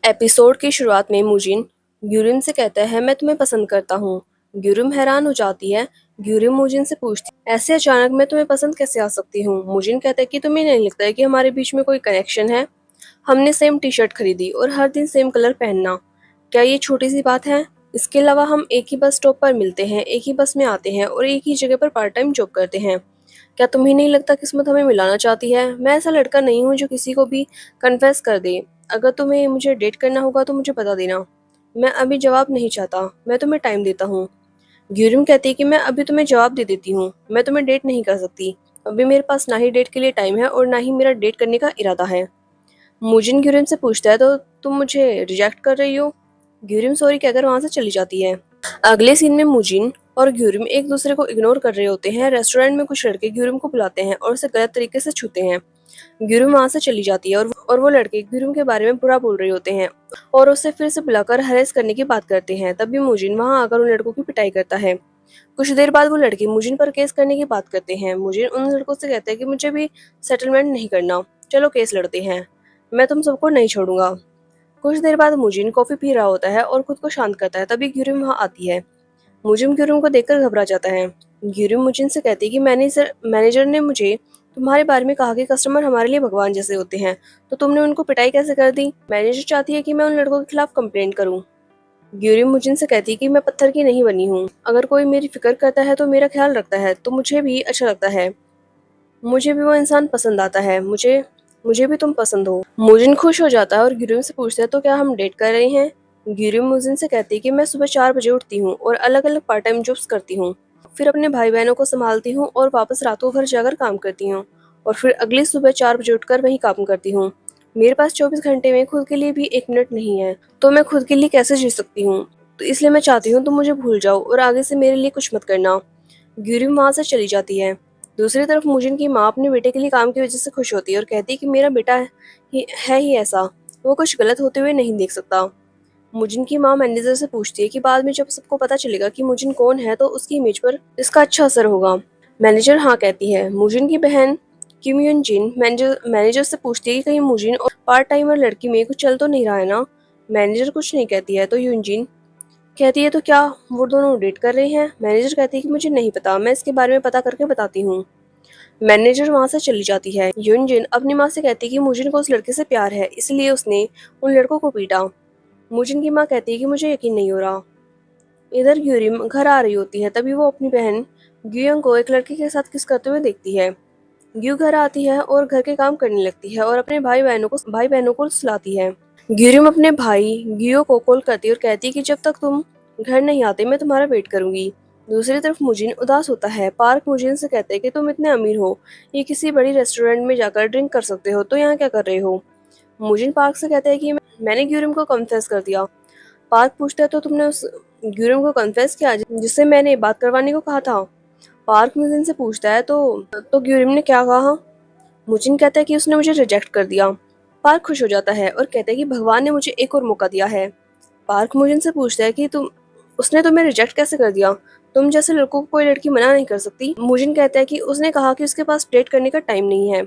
Episode की शुरुआत में मुजिन ग्यूरिम से कहता है, मैं तुम्हें पसंद करता हूँ। ग्यूरिम हैरान हो जाती है। ग्यूरिम मुजिन से पूछती है, ऐसे अचानक मैं तुम्हें पसंद कैसे आ सकती हूँ। मुजिन कहता है कि तुम्हें नहीं लगता है कि हमारे बीच में कोई कनेक्शन है। हमने सेम टी शर्ट खरीदी और हर दिन सेम कलर पहनना, क्या ये छोटी सी बात है। इसके अलावा हम एक ही बस स्टॉप पर मिलते हैं, एक ही बस में आते हैं और एक ही जगह पर पार्ट टाइम जॉब करते हैं। क्या तुम्हें नहीं लगता किस्मत हमें मिलाना चाहती है। मैं ऐसा लड़का नहीं हूँ जो किसी को भी कन्फेस कर दे। अगर तुम्हें मुझे डेट करना होगा तो मुझे बता देना। मैं अभी जवाब नहीं चाहता, मैं तुम्हें टाइम देता हूँ। ग्यूरिम कहती है कि मैं अभी तुम्हें जवाब दे देती हूँ, मैं तुम्हें डेट नहीं कर सकती। अभी मेरे पास ना ही डेट के लिए टाइम है और ना ही मेरा डेट करने का इरादा है। मुजिन ग्यूरिम से पूछता है, तो तुम मुझे रिजेक्ट कर रही हो। ग्यूरिम सॉरी कहकर वहां से चली जाती है। अगले सीन में मुजिन और ग्यूरिम एक दूसरे को इग्नोर कर रहे होते हैं। रेस्टोरेंट में कुछ लड़के ग्यूरिम को बुलाते हैं और उसे गलत तरीके से छूते हैं। ग्यूरिम वहां से चली जाती है और वो लड़के ग्यूरिम के बारे में बुरा बोल रहे होते हैं और उसे फिर से बुलाकर हरेस करने की बात करते हैं। तभी मुजिन वहां आकर उन लड़कों की पिटाई करता है। कुछ देर बाद वो लड़के मुजिन पर केस करने की बात करते हैं। मुजिन उन लड़कों से कहता है कि मुझे भी सेटलमेंट नहीं करना, चलो केस लड़ते हैं, मैं तुम सबको नहीं छोड़ूंगा। कुछ देर बाद मुजिन कॉफी पी रहा होता है और खुद को शांत करता है। तभी ग्यूरिम वहां आती है। मुजिम ग्यूरिम को देखकर घबरा जाता है। ग्यूरिम मुजिन से कहती है कि मैनेजर ने मुझे तुम्हारे बारे में कहा कि कस्टमर हमारे लिए भगवान जैसे होते हैं, तो तुमने उनको पिटाई कैसे कर दी। मैनेजर चाहती है कि मैं उन लड़कों के खिलाफ कंप्लेंट करूं। ग्यूरिम मुजिन से कहती है कि मैं पत्थर की नहीं बनी हूँ, अगर कोई मेरी फिक्र करता है तो मेरा ख्याल रखता है तो मुझे भी अच्छा लगता है। मुझे भी वो इंसान पसंद आता है, मुझे मुझे भी तुम पसंद हो। मुजिन खुश हो जाता है और ग्यूरिम से पूछता है, तो क्या हम डेट कर रहे हैं। ग्यूरिम मुजिन से कहती है कि मैं सुबह 4 बजे उठती हूँ और अलग अलग पार्ट टाइम जॉब्स करती हूँ, फिर अपने भाई बहनों को संभालती हूँ और वापस रात को घर जाकर काम करती हूँ और फिर अगली सुबह 4 बजे उठकर वही काम करती हूँ। मेरे पास 24 घंटे में खुद के लिए भी 1 मिनट नहीं है, तो मैं खुद के लिए कैसे जी सकती हूँ। तो इसलिए मैं चाहती हूँ तुम मुझे भूल जाओ और आगे से मेरे लिए कुछ मत करना। ग्यूरिम वहां से चली जाती है। दूसरी तरफ मुजिन की माँ अपने बेटे के लिए काम की वजह से खुश होती है और कहती है कि मेरा बेटा है ही ऐसा, वो कुछ गलत होते हुए नहीं देख सकता। मुजिन की माँ मैनेजर से पूछती है कि बाद में जब सबको पता चलेगा कि मुजिन कौन है तो उसकी इमेज पर इसका अच्छा असर होगा। मैनेजर हाँ कहती है। मुजिन की बहन किम यून जिन मैनेजर से पूछती है कि कहीं मुजिन और पार्ट टाइमर लड़की में कुछ चल तो नहीं रहा है ना। मैनेजर कुछ नहीं कहती है तो यूनजिन कहती है, तो क्या वो दोनों डेट कर रहे हैं। मैनेजर कहती है कि मुझे नहीं पता, मैं इसके बारे में पता करके बताती हूँ। मैनेजर वहां से चली जाती है। यूनजिन अपनी माँ से कहती है कि मुजिन को उस लड़के से प्यार है, इसलिए उसने उन लड़कों को पीटा। मुजिन की माँ कहती है कि मुझे यकीन नहीं हो रहा। इधर ग्यूरिम घर आ रही होती है। तभी वो अपनी बहन ग्यूयंग को एक लड़के के साथ किस करते हुए देखती है। ग्यू घर आती है और घर के काम करने लगती है और अपने भाई बहनों को सुलाती है। ग्यूरिम अपने भाई गियो को कॉल करती है और कहती है कि जब तक तुम घर नहीं आते मैं तुम्हारा वेट करूंगी। दूसरी तरफ मुजिन उदास होता है। पार्क मुजिन से कहते हैं कि तुम इतने अमीर हो, ये किसी बड़ी रेस्टोरेंट में जाकर ड्रिंक कर सकते हो, तो यहाँ क्या कर रहे हो। मुजिन पार्क से कहता है कि मैंने ग्यूरिम को कन्फेस कर दिया। पार्क पूछता है, तो तुमने उस ग्यूरिम को कन्फेस किया जिससे मैंने बात करवाने को कहा था। पार्क मुजिन से पूछता है, तो ग्यूरिम ने क्या कहा। मुजिन कहता है कि उसने मुझे रिजेक्ट कर दिया। पार्क खुश हो जाता है और कहता है कि भगवान ने मुझे एक और मौका दिया है। पार्क मुजिन से पूछता है कि उसने तुम्हें रिजेक्ट कैसे कर दिया, तुम जैसे लड़कों को कोई लड़की मना नहीं कर सकती। मुजिन कहता है कि उसने कहा कि उसके पास डेट करने का टाइम नहीं है।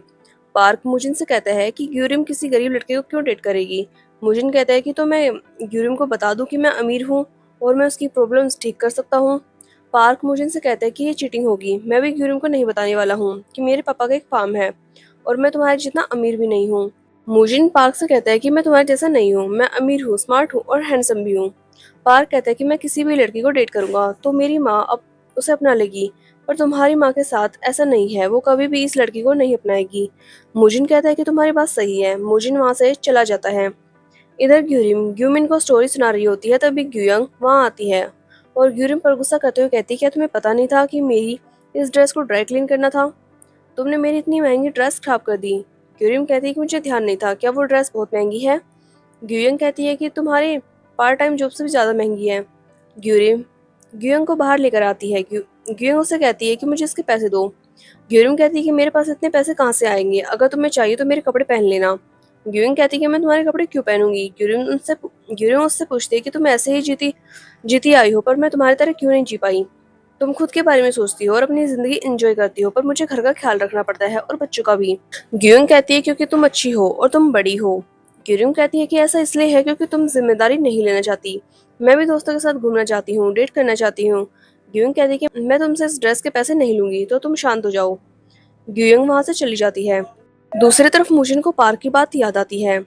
पार्क मुजिन से कहता है कि ग्यूरिम किसी गरीब लड़के को क्यों डेट करेगी। मुजिन कहता है कि तो मैं ग्यूरिम को बता दूं कि मैं अमीर हूँ और मैं उसकी प्रॉब्लम्स ठीक कर सकता हूँ। पार्क मुजिन से कहता है कि ये चीटिंग होगी। मैं भी ग्यूरिम को नहीं बताने वाला हूँ कि मेरे पापा का एक फार्म है और मैं तुम्हारे जितना अमीर भी नहीं हूँ। मुजिन पार्क से कहता है कि मैं तुम्हारे जैसा नहीं हूँ, मैं अमीर हूँ, स्मार्ट हूँ और हैंडसम भी हूँ। पार्क कहता है कि मैं किसी भी लड़की को डेट करूंगा तो मेरी माँ अब उसे अपना लेगी, पर तुम्हारी माँ के साथ ऐसा नहीं है, वो कभी भी इस लड़की को नहीं अपनाएगी। मुजिन कहता है कि तुम्हारी बात सही है। मुजिन वहाँ से चला जाता है। इधर ग्यूमिन को स्टोरी सुना रही होती है। तभी ग्यूयंग वहाँ आती है और ग्यूरिम पर गुस्सा करते हुए कहती है, क्या तुम्हें पता नहीं था कि मेरी इस ड्रेस को ड्राई क्लीन करना था, तुमने मेरी इतनी महंगी ड्रेस खराब कर दी। ग्यूरिम कहती है कि मुझे ध्यान नहीं था, क्या वो ड्रेस बहुत महंगी है। ग्यूयंग कहती है कि तुम्हारे पार्ट टाइम जॉब से भी ज्यादा महंगी है। ग्यूरिम ग्यूयंग को बाहर लेकर आती है। ग्यूयंग उससे कहती है कि मुझे इसके पैसे दो। ग्यूरिम कहती है कि मेरे पास इतने पैसे कहाँ से आएंगे, अगर तुम्हें चाहिए तो मेरे कपड़े पहन लेना। ग्यूयंग कहती है कि मैं तुम्हारे कपड़े क्यों पहनूंगी। ग्यूरिम उससे पूछती है कि तुम ऐसे ही जीती जीती आई हो, पर मैं तुम्हारी तरह क्यों नहीं जी पाई। तुम खुद के बारे में सोचती हो और अपनी जिंदगी एंजॉय करती हो, पर मुझे घर का ख्याल रखना पड़ता है और बच्चों का भी। ग्यूइंग कहती है क्योंकि तुम अच्छी हो और तुम बड़ी हो। ग्यूरिम कहती है कि ऐसा इसलिए है क्योंकि तुम जिम्मेदारी नहीं लेना चाहती। मैं भी दोस्तों के साथ घूमना चाहती हूँ, डेट करना चाहती हूँ। ग्यूइंग कहती है कि मैं तुमसे इस ड्रेस के पैसे नहीं लूंगी, तो तुम शांत हो जाओ। ग्यूइंग वहां से चली जाती है। दूसरी तरफ मुजिन को पार्क की बात याद आती है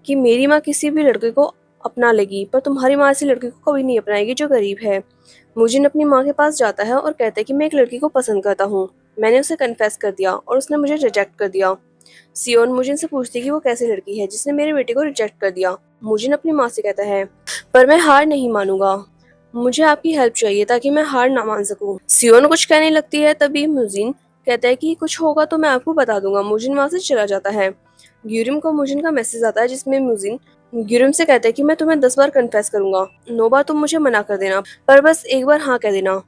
कि मेरी माँ किसी भी लड़के को अपना लेगी, पर तुम्हारी माँ ऐसी लड़की को कभी नहीं अपनाएगी जो गरीब है। मुजिन अपनी माँ के पास जाता है और कहता है कि मैं एक लड़की को पसंद करता हूँ। मैंने उसे कन्फेस कर दिया और उसने मुझे रिजेक्ट कर दिया। सियोन मुजिन से पूछती है कि वो कैसी लड़की है जिसने मेरे बेटे को रिजेक्ट कर दिया। मुजिन अपनी माँ से कहता है, पर मैं हार नहीं मानूंगा, मुझे आपकी हेल्प चाहिए ताकि मैं हार ना मान सकूं। सियोन कुछ कहने लगती है, तभी मुजिन कहता है कि कुछ होगा तो मैं आपको बता दूंगा। मुजिन वहां से चला जाता है। ग्यूरिम को मुजिन का मैसेज आता है जिसमें मुजिन ग्यूरिम से कहता है कि मैं तुम्हें 10 बार कन्फेस करूंगा, 9 बार तुम मुझे मना कर देना, पर बस एक बार हाँ कह देना,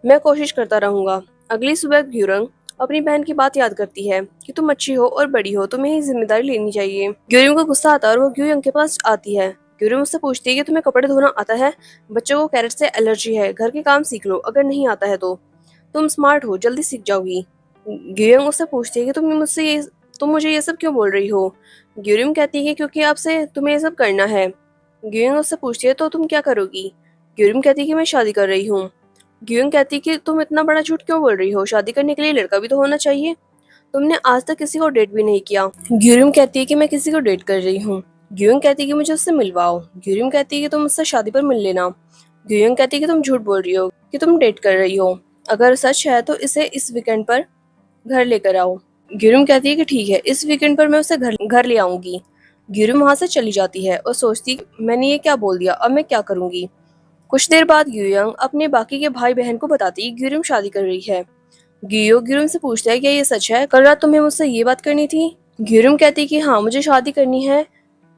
मैं कोशिश करता रहूंगा। अगली सुबह ग्यूरंग अपनी बहन की बात याद करती है कि तुम अच्छी हो और बड़ी हो, तुम्हें ही जिम्मेदारी लेनी चाहिए। ग्यूरिम को गुस्सा आता है और वो ग्यूयंग के पास आती है। ग्यूरिम उससे पूछती है कि तुम्हें कपड़े धोना आता है? बच्चों को कैरेट से एलर्जी है, घर के काम सीख लो, अगर नहीं आता है तो। तुम स्मार्ट हो, जल्दी सीख जाओगी। ग्यूयंग उससे पूछती है कि तुम मुझे ये सब क्यों बोल रही हो? ग्यूरिम कहती है क्योंकि आपसे तुम्हें ये सब करना है। ग्यूयंग उससे पूछती है तो तुम क्या करोगी? ग्यूरिम कहती है कि मैं शादी कर रही हूँ। ग्यूइंग कहती कि तुम इतना बड़ा झूठ क्यों बोल रही हो? शादी करने के लिए लड़का भी तो होना चाहिए। तुमने आज तक किसी को डेट भी नहीं किया। ग्यूरिम कहती है कि मैं किसी को डेट कर रही हूँ। ग्यूइंग कहती है कि मुझे उससे मिलवाओ। ग्यूरिम कहती है कि तुम उससे शादी पर मिल लेना। ग्यूइंग कहती है कि तुम झूठ बोल रही हो कि तुम डेट कर रही हो। अगर सच है तो इसे इस वीकेंड पर घर लेकर आओ। ग्यूरिम कहती है कि ठीक है, इस वीकेंड पर मैं उसे घर घर ले आऊंगी। ग्यूरिम वहां से चली जाती है और सोचती मैंने ये क्या बोल दिया, अब मैं क्या करूंगी। कुछ देर बाद ग्यूयंग अपने बाकी के भाई बहन को बताती ग्यूरिम शादी कर रही है। गियो ग्यूरिम से पूछता है क्या ये सच है? कल रात तुम्हें मुझसे ये बात करनी थी? ग्यूरिम कहती कि हाँ, मुझे शादी करनी है।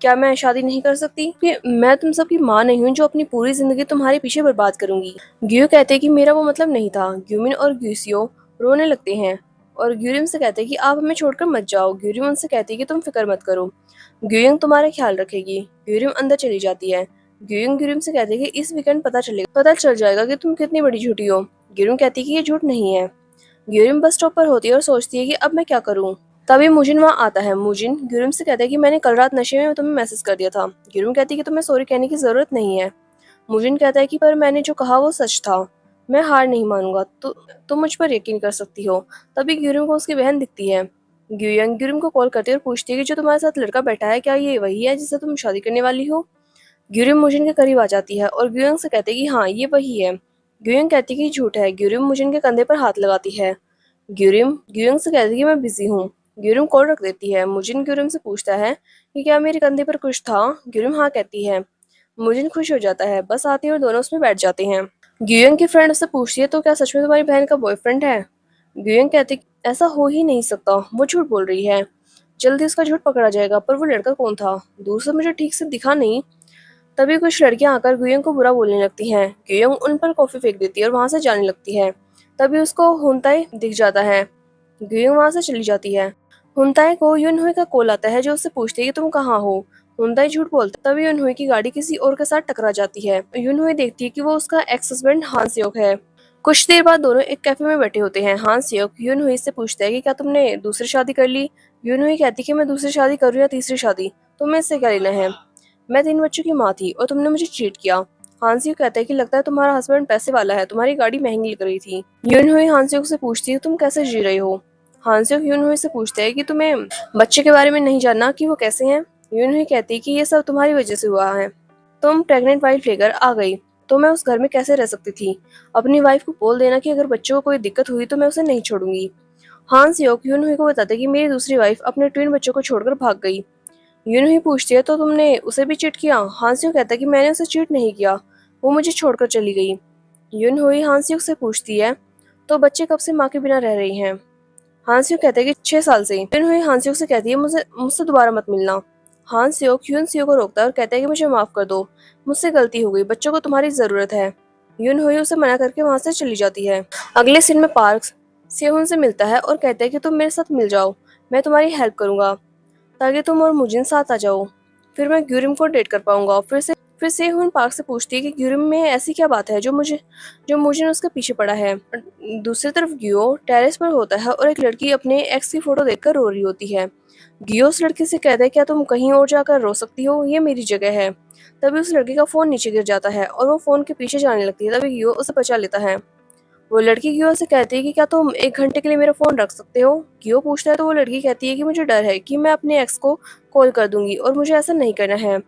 क्या मैं शादी नहीं कर सकती? कि मैं तुम सबकी माँ नहीं हूँ जो अपनी पूरी जिंदगी तुम्हारे पीछे बर्बाद करूंगी। गियो कहते कि मेरा वो मतलब नहीं था। ग्यूमिन और ग्यूसियो रोने लगते हैं और ग्यूरिम से कहते कि आप हमें छोड़कर मत जाओ। ग्यूरिम उनसे कहती कि तुम फिक्र मत करो, ग्यूइंग तुम्हारा ख्याल रखेगी। ग्यूरिम अंदर चली जाती है। ग्यूइंग ग्यूरिम से कहती कि इस वीकेंड पता चल जाएगा कि तुम कितनी बड़ी झूठी हो। ग्यूरिम कहती कि ये झूठ नहीं है। ग्यूरिम बस स्टॉप पर होती है और सोचती है कि अब मैं क्या करूं। तभी मुजिन वहां आता है। मुजिन ग्यूरिम से कहता है कि मैंने कल रात नशे में तुम्हें मैसेज कर दिया था। ग्यूरिम कहती है कि तुम्हें सॉरी कहने की जरूरत नहीं है। मुजिन कहता है कि पर मैंने जो कहा वो सच था, मैं हार नहीं मानूंगा, तो तुम मुझ पर यकीन कर सकती हो। तभी ग्यूरिम को उसकी बहन दिखती है। ग्यूयंग ग्यूरिम को कॉल करती है और पूछती है कि जो तुम्हारे साथ लड़का बैठा है क्या ये वही है जिससे तुम शादी करने वाली हो? ग्यूरिम मुजिन के करीब आ जाती है और ग्यूयंग से कहते हैं कि हाँ, ये वही है। ग्यूयंग कहती है कि झूठ है। ग्यूरिम मुजिन के कंधे पर हाथ लगाती है। ग्यूरिम ग्यूयंग से कहती है कि मैं बिजी हूँ। ग्यूरिम कॉल रख देती है। मुजिन ग्यूरिम से पूछता है कि क्या मेरे कंधे पर कुछ था? ग्यूरिम हाँ कहती है। मुजिन खुश हो जाता है। बस आती है और दोनों उसमें बैठ जाते हैं। ग्यूयंग की फ्रेंड उससे पूछती है तो क्या सच में तुम्हारी बहन का बॉयफ्रेंड है? ग्यूयंग कहती ऐसा हो ही नहीं सकता, वो झूठ बोल रही है, जल्दी उसका झूठ पकड़ा जाएगा। पर वो लड़का कौन था? दूर से मुझे ठीक से दिखा नहीं। तभी कुछ लड़कियां आकर गुयंग को बुरा बोलने लगती हैं। गुयंग उन पर कॉफी फेंक देती है और वहां से जाने लगती है। तभी उसको हुनताई दिख जाता है। गुयंग वहां से चली जाती है। हुनताई को युनहुई का कॉल आता है जो उससे पूछती है कि तुम कहाँ हो। हुनताई झूठ बोलता है। तभी युनहुई की गाड़ी किसी और के साथ टकरा जाती है। युनहुई देखती है कि वो उसका एक्स हस्बैंड हान सेओक है। कुछ देर बाद दोनों एक कैफे में बैठे होते हैं। हान सेओक युनहुई से पूछता है कि क्या तुमने दूसरी शादी कर ली? युनहुई कहती है कि मैं दूसरी शादी करूँ या तीसरी शादी, तुम्हें इससे क्या लेना है? मैं 3 बच्चों की माँ थी और तुमने मुझे चीट किया। हांसियो कहता है कि लगता है तुम्हारा हस्बैंड पैसे वाला है, तुम्हारी गाड़ी महंगी लग रही थी। यूनहुई हांसियो से पूछती है तुम कैसे जी रही हो। हांसियो यूनहुई से पूछता है कि तुम्हें बच्चे के बारे में नहीं जानना कि वो कैसे हैं। यूनहुई कहती है कि ये सब तुम्हारी वजह से हुआ है, तुम प्रेग्नेंट वाइफ लेकर आ गई तो मैं उस घर में कैसे रह सकती थी। अपनी वाइफ को बोल देना कि अगर बच्चों को कोई दिक्कत हुई तो मैं उसे नहीं छोड़ूंगी। हांसियो यूनहुई को बताता है कि मेरी दूसरी वाइफ अपने ट्विन बच्चों को छोड़कर भाग गई। यून ही पूछती है तो तुमने उसे भी चीट किया? हांसियो कहता है कि मैंने उसे चीट नहीं किया, वो मुझे छोड़कर चली गई। यून हुई हांसियो से पूछती है तो बच्चे कब से माँ के बिना रह रही हैं? हांसियो कहता है कि 6 साल से। यून हुई हांसियो से कहती है मुझे मुझसे दोबारा मत मिलना। हांसियो यून सियो को रोकता है और कहता है कि मुझे माफ कर दो, मुझसे गलती हो गई, बच्चों को तुम्हारी जरूरत है। यून हुई उसे मना करके वहां से चली जाती है। अगले सीन में पार्क सेहुन से मिलता है और कहता है कि तुम मेरे साथ मिल जाओ, मैं तुम्हारी हेल्प करूंगा ताकि तुम और मुजिन साथ आ जाओ, फिर मैं ग्यूरिम को डेट कर पाऊंगा। फिर सेहुन पार्क से पूछती है कि ग्यूरिम में ऐसी क्या बात है जो मुजिन उसके पीछे पड़ा है। दूसरी तरफ गियो टेरेस पर होता है और एक लड़की अपने एक्स की फोटो देखकर रो रही होती है। गियो उस लड़की से कहता है क्या तुम कहीं और जाकर रो सकती हो, ये मेरी जगह है। तभी उस लड़की का फोन नीचे गिर जाता है और वो फोन के पीछे जाने लगती है। तभी गियो उसे बचा लेता है। वो लड़की गियो से कहती है कि क्या तुम 1 घंटे के लिए मेरा फोन रख सकते हो। गियो पूछता है तो वो लड़की कहती है कि मुझे डर है कि मैं अपने एक्स को कॉल कर दूंगी और मुझे ऐसा नहीं करना है।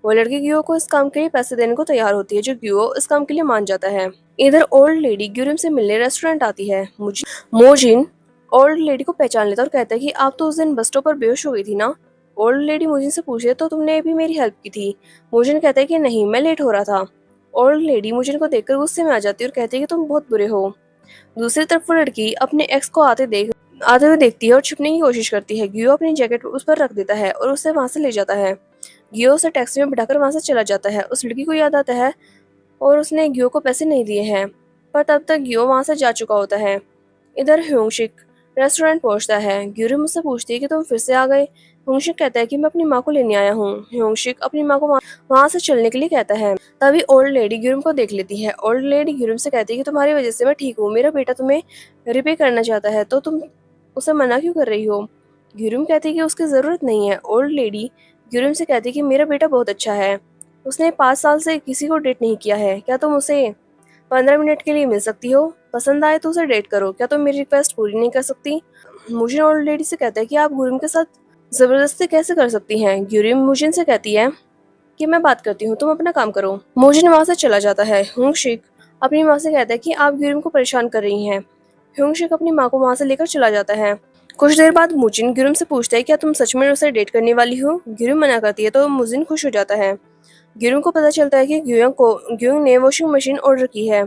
वो लड़की गियो को इस काम के लिए पैसे देने को तैयार होती है, जो गियो इस काम के लिए मान जाता है। इधर ओल्ड लेडी ग्यूरिम से मिलने रेस्टोरेंट आती है। मोजिन ओल्ड लेडी को पहचान लेता है और कहता है कि आप तो उस दिन बस स्टॉप पर बेहोश हो गई थी ना। ओल्ड लेडी मुझे से पूछे तो तुमने भी मेरी हेल्प की थी। मोजिन कहता है कि नहीं, मैं लेट हो रहा था। ओल्ड लेडी मुझे को देखकर गुस्से में आ जाती है और कहती है कि तुम बहुत बुरे हो। दूसरी तरफ वो लड़की अपने एक्स को आते हुए देखती है और छुपने की कोशिश करती है। गियो अपनी जैकेट उस पर रख देता है और उसे वहां से ले जाता है। गियो उसे टैक्सी में बिठाकर वहां से चला जाता है। उस लड़की को याद आता है और उसने गियो को पैसे नहीं दिए हैं, पर तब तक गियो वहां से जा चुका होता है। इधर ह्योंगशिक रेस्टोरेंट पहुंचता है। ग्यूरिम मुझसे पूछती है कि तुम फिर से आ गए। ह्योंगशिक कहता है कि मैं अपनी माँ को लेने आया हूँ। ह्योंगशिक अपनी माँ को वहां से चलने के लिए कहता है। तभी ओल्ड लेडी ग्यूरिम को देख लेती है। ओल्ड लेडी ग्यूरिम से कहती है कि तुम्हारी वजह से मैं ठीक हूँ। मेरा बेटा तुम्हें रिपे करना चाहता है तो तुम उसे मना क्यों कर रही हो। ग्यूरिम कहती है कि उसकी जरूरत नहीं है। ओल्ड लेडी ग्यूरिम से कहती है कि मेरा बेटा बहुत अच्छा है, उसने 5 साल से किसी को डेट नहीं किया है। क्या तुम उसे 15 मिनट के लिए मिल सकती हो? पसंद आए तो उसे डेट करो। क्या तुम मेरी रिक्वेस्ट पूरी नहीं कर सकती? मुजिन ओल्ड लेडी से कहता है कि आप ग्यूरिम के साथ जबरदस्ती कैसे कर सकती हैं। ग्यूरिम मुजिन से कहती है कि मैं बात करती हूँ, तुम अपना काम करो। मुजिन वहां से चला जाता है। ह्योंगशिक अपनी माँ से कहता है कि आप ग्यूरिम को परेशान कर रही हैं। ह्योंगशिक अपनी माँ को वहां से लेकर चला जाता है। कुछ देर बाद मुजिन ग्यूरिम से पूछता है क्या तुम सच में उसे डेट करने वाली हो। ग्यूरिम मना करती है तो मुजिन खुश हो जाता है। ग्यूरिम को पता चलता है कि ग्यूयंग ने वॉशिंग मशीन ऑर्डर की है।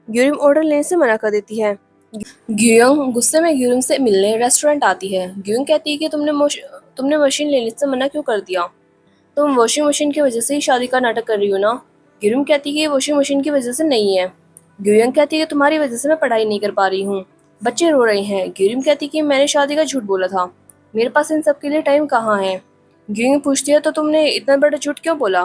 ग्यूरिम ऑर्डर लेने से मना कर देती है। ग्यूयंग गुस्से में ग्यूरिम से मिलने रेस्टोरेंट आती है। ग्यूयंग कहती है कि तुमने मशीन लेने से मना क्यों कर दिया? तुम वॉशिंग मशीन की वजह से ही शादी का नाटक कर रही हो ना। ग्यूरिम कहती है कि ये वॉशिंग मशीन की वजह से नहीं है। ग्यूयंग कहती है कि तुम्हारी वजह से मैं पढ़ाई नहीं कर पा रही हूँ। बच्चे रो रहे हैं। ग्यूरिम कहती है कि मैंने शादी का झूठ बोला था, मेरे पास इन सब के लिए टाइम कहाँ है। ग्यूयंग पूछती है तो तुमने इतना बड़ा झूठ क्यों बोला।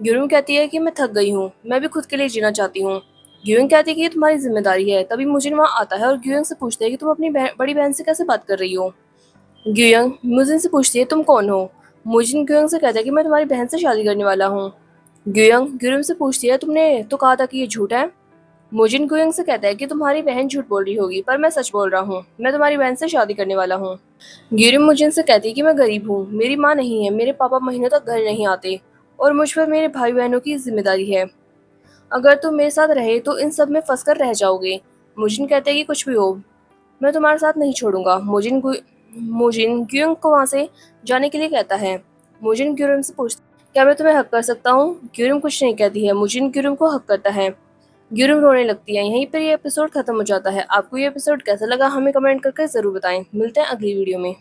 ग्यूरिम कहती है कि मैं थक गई हूँ, मैं भी खुद के लिए जीना चाहती हूँ। ग्यूइंग कहती है कि ये तुम्हारी जिम्मेदारी है। तभी मुजिन वहां आता है और ग्यूइंग से पूछता है कि तुम अपनी बड़ी बहन से कैसे बात कर रही हो। ग्यूइंग मुजिन से पूछती है तुम कौन हो। मुजिन ग्यूइंग से कहता है कि मैं तुम्हारी बहन से शादी करने वाला हूँ। ग्यूइंग ग्यूइंग से पूछती है तुमने तो कहा था कि ये झूठ है। मुजिन ग्यूइंग से कहता है कि तुम्हारी बहन झूठ बोल रही होगी, पर मैं सच बोल रहा हूँ, मैं तुम्हारी बहन से शादी करने वाला हूँ। ग्यूइंग मुजिन से कहती है कि मैं गरीब हूँ, मेरी माँ नहीं है, मेरे पापा महीनों तक घर नहीं आते और मुझ पर मेरे भाई बहनों की जिम्मेदारी है। अगर तुम मेरे साथ रहे तो इन सब में फंस कर रह जाओगे। मुजिन कहते हैं कि कुछ भी हो, मैं तुम्हारे साथ नहीं छोड़ूंगा। मुजिन ग्यूंग को वहां से जाने के लिए कहता है। मुजिन ग्यूरम से पूछता है क्या मैं तुम्हें हक कर सकता हूँ। ग्यूरम कुछ नहीं कहती है। मुजिन ग्यूरम को हक करता है। ग्यूरम रोने लगती है। यहीं पर ये एपिसोड खत्म हो जाता है। आपको ये एपिसोड कैसा लगा हमें कमेंट करके जरूर बताएं। मिलते हैं अगली वीडियो में।